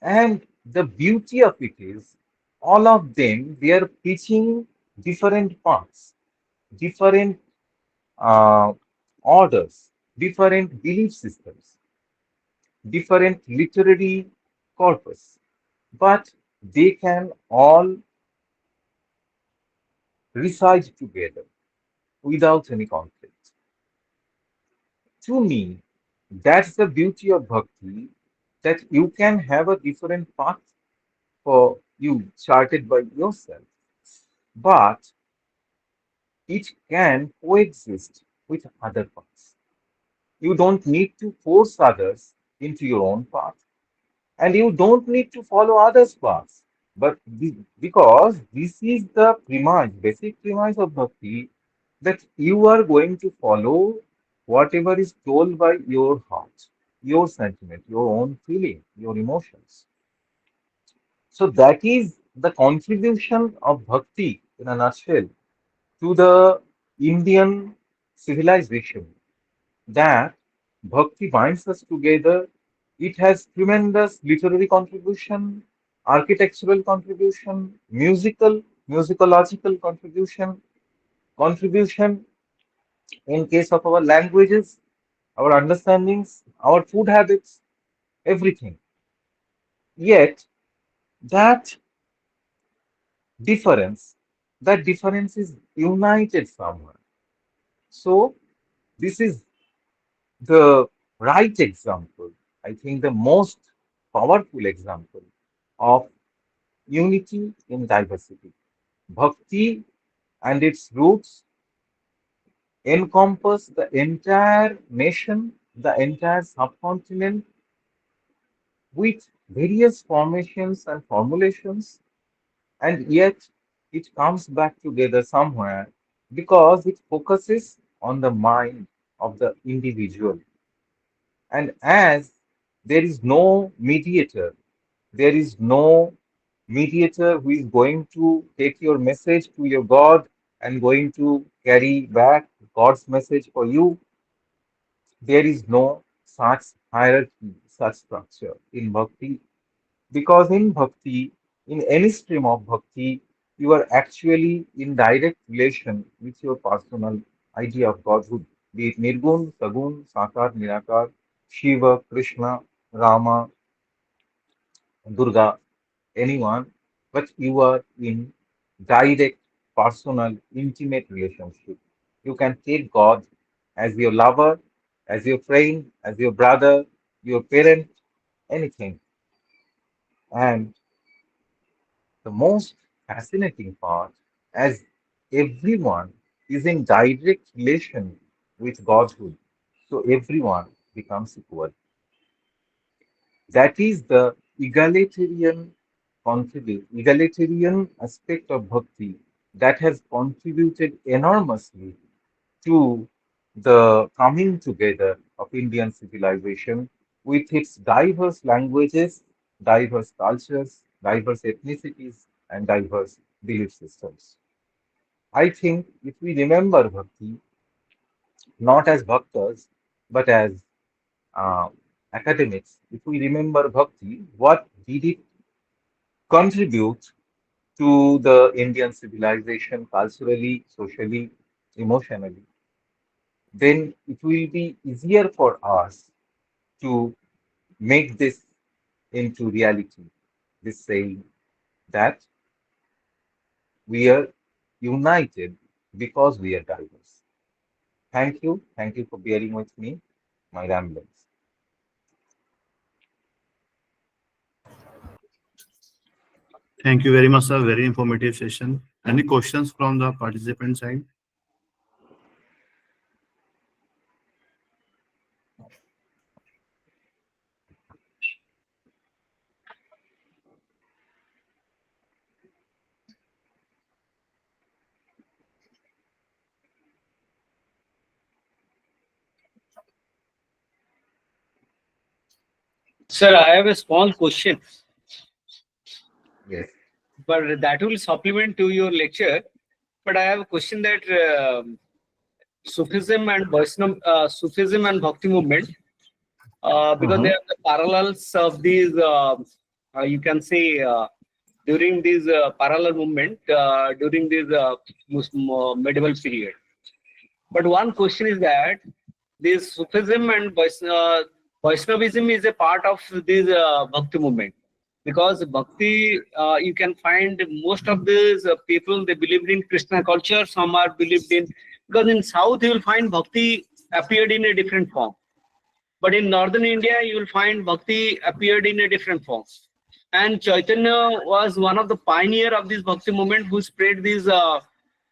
And the beauty of it is, all of them, they are preaching different paths, different uh, orders, different belief systems, different literary corpus, but they can all reside together without any conflict. To me, that's the beauty of bhakti, that you can have a different path for you charted by yourself, but it can coexist with other paths. You don't need to force others into your own path, and you don't need to follow others' paths. But because this is the premise, basic premise of bhakti, that you are going to follow whatever is told by your heart, your sentiment, your own feeling, your emotions. So that is the contribution of bhakti in a nutshell to the Indian civilization, that bhakti binds us together. It has tremendous literary contribution, architectural contribution, musicological contribution in case of our languages, our understandings, our food habits, everything. Yet that difference, that difference is united somewhere. So this is the right example, I think the most powerful example of unity in diversity. Bhakti and its roots encompass the entire nation, the entire subcontinent, with various formations and formulations, and yet it comes back together somewhere because it focuses on the mind of the individual. And as there is no mediator, there is no mediator who is going to take your message to your God and going to carry back God's message for you. There is no such hierarchy, such structure in bhakti. Because in bhakti, in any stream of bhakti, you are actually in direct relation with your personal idea of Godhood, be it Nirgun, Sagun, Sakar, Nirakar, Shiva, Krishna, Rama, Durga, anyone, but you are in direct, personal, intimate relationship. You can take God as your lover, as your friend, as your brother, your parent, anything. And the most fascinating part, as everyone is in direct relation with Godhood, so everyone becomes equal. That is the egalitarian aspect of bhakti that has contributed enormously to the coming together of Indian civilization with its diverse languages, diverse cultures, diverse ethnicities, and diverse belief systems. I think if we remember bhakti not as bhaktas but as uh, academics, if we remember bhakti, what did it contribute to the Indian civilization culturally, socially, emotionally, then it will be easier for us to make this into reality. This saying that we are united because we are diverse. Thank you. Thank you for bearing with me, my ramblings. Thank you very much, sir. Very informative session. Any questions from the participant side? Sir, I have a small question, Yes. but that will supplement to your lecture. But I have a question that Sufism and Bhakti movement, because they Mm-hmm. are the parallels of these, you can say, during this parallel movement, during this medieval period. But one question is that this Sufism and Vaishnavism is a part of this Bhakti movement. Because Bhakti, you can find most of these people, they believed in Krishna culture, some are believed in, because in South you will find Bhakti appeared in a different form. But in northern India, you will find Bhakti appeared in a different form. And Chaitanya was one of the pioneer of this Bhakti movement who spread these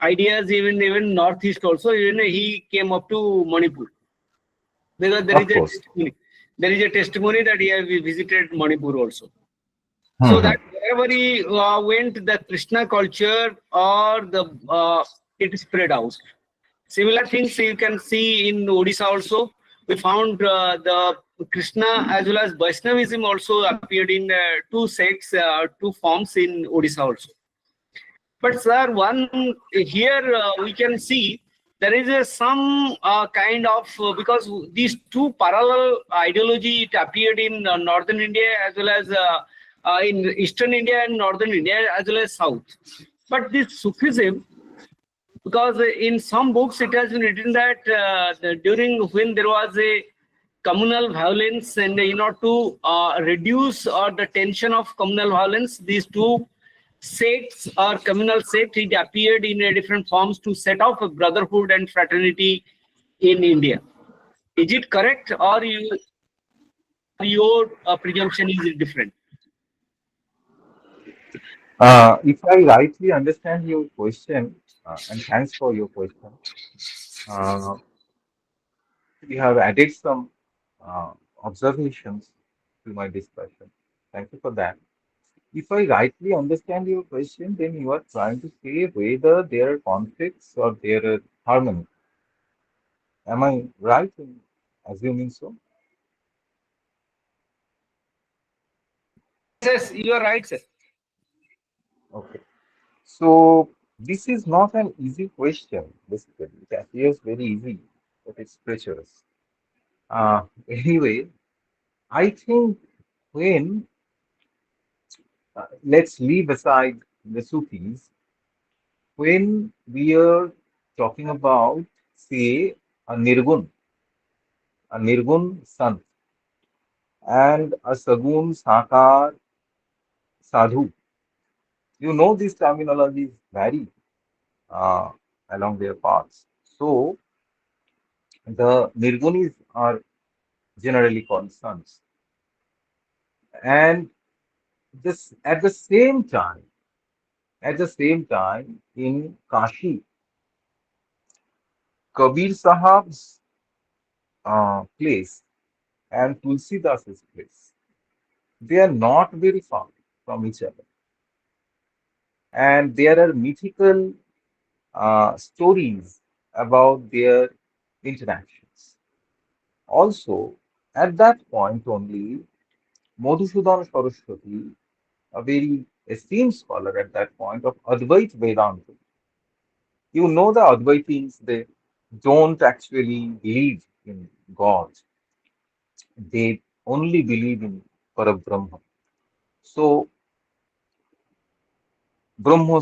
ideas even northeast also. Even he came up to Manipur because there Of is a course. testimony. There is a testimony that he has visited Manipur also. So Mm-hmm. that wherever he went, the Krishna culture or the it spread out. Similar things you can see in Odisha also. We found the Krishna as well as Vaishnavism also appeared in two sects, two forms in Odisha also. But sir, one here we can see there is a some kind of because these two parallel ideology it appeared in northern India as well as in eastern India and northern India as well as south. But this Sufism, because in some books it has been written that during when there was a communal violence and to reduce or the tension of communal violence, these two sects or communal sects it appeared in a different forms to set off a brotherhood and fraternity in India. Is it correct, or your presumption is different? If I rightly understand your question, and thanks for your question, uh, you have added some uh, observations to my discussion. Thank you for that. If I rightly understand your question, then you are trying to say whether there are conflicts or there are harmony. Am I right in assuming so? Yes, you are right, sir. Okay. So this is not an easy question, basically. It appears very easy, but it's treacherous. Anyway, I think when let's leave aside the Sufis, when we are talking about, say, a Nirgun Sant, and a Sagun Sakar Sadhu, you know these terminologies vary uh, along their paths. So the Nirgunis are generally called sons. And this at the same time, in Kashi, Kabir Sahab's place and Tulsidas's place, they are not very far from each other. And there are mythical stories about their interactions. Also, at that point only, Madhusudan Saraswati, a very esteemed scholar at that point of Advait Vedanta, you know the Advaitins, they don't actually believe in God. They only believe in Parabrahma. So Brahma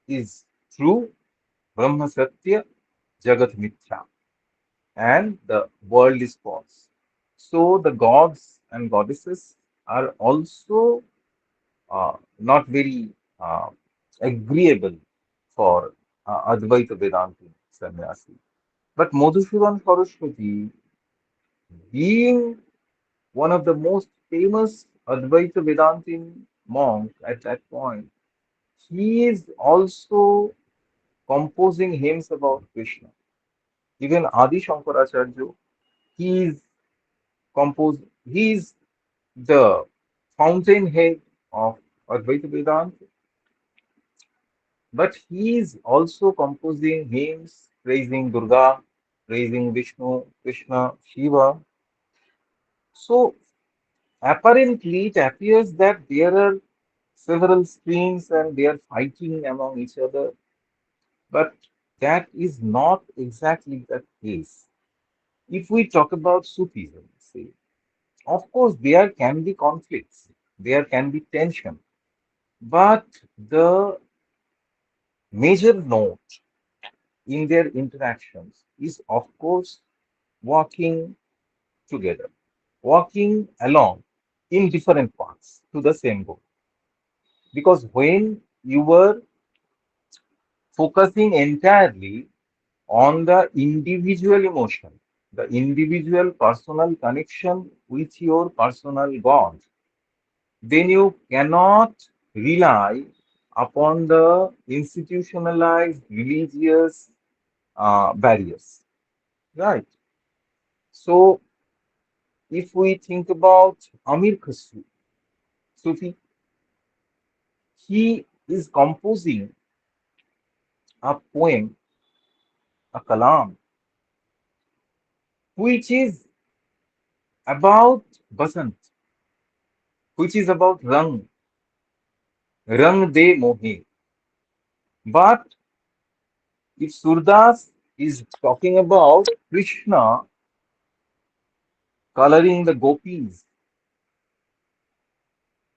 is true, Brahma Satya, Jagat Mithya, and the world is false. So the gods and goddesses are also not very agreeable for Advaita Vedanti sannyasi. But Madhusudan Saraswati, being one of the most famous Advaita Vedantin monk at that point, he is also composing hymns about Krishna. Even Adi Shankaracharya, he is he is the fountainhead of Advaita Vedanta, but he is also composing hymns praising Durga, praising Vishnu, Krishna, Shiva. So Apparently, it appears that there are several streams and they are fighting among each other, but that is not exactly the case. If we talk about Sufism, say, of course, there can be conflicts, there can be tension, but the major note in their interactions is, of course, walking together, walking along in different paths to the same goal. Because when you were focusing entirely on the individual emotion, the individual personal connection with your personal God, then you cannot rely upon the institutionalized religious barriers, right? So, if we think about Amir Khusru, Sufi, he is composing a poem, a kalam, which is about Basant, which is about Rang de Mohe. But if Surdas is talking about Krishna coloring the gopis,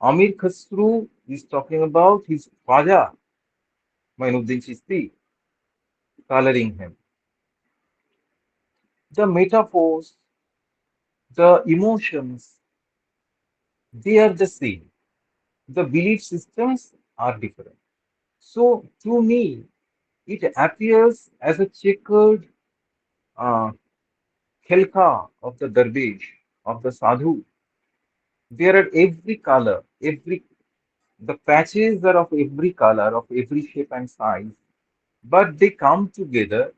Amir Khusru is talking about his Khwaja, Mainuddin Chishti, coloring him. The metaphors, the emotions, they are the same. The belief systems are different. So, to me, it appears as a checkered uh, khelka of the dervish, of the sadhu. There are every color, every the patches are of every color, of every shape and size, but they come together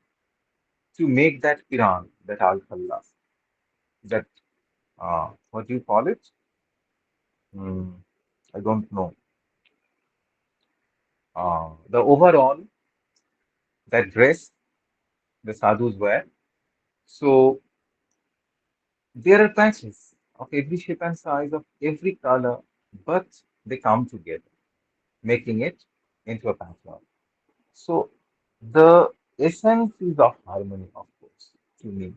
to make that Quran, that Al Khallah, that what do you call it? Hmm, I don't know. The overall, that dress the sadhus wear. So there are patches of every shape and size, of every color, but they come together, making it into a pattern. So the essence is of harmony, of course, to me.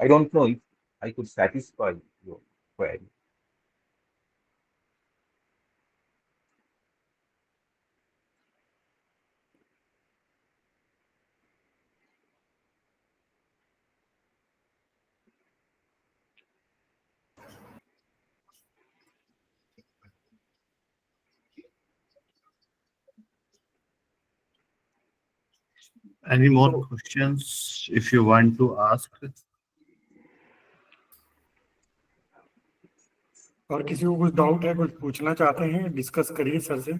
I don't know if I could satisfy your query. Any more So, questions if you want to ask? और किसी को कुछ doubt है, कुछ पूछना चाहते हैं, discuss करिए सर से।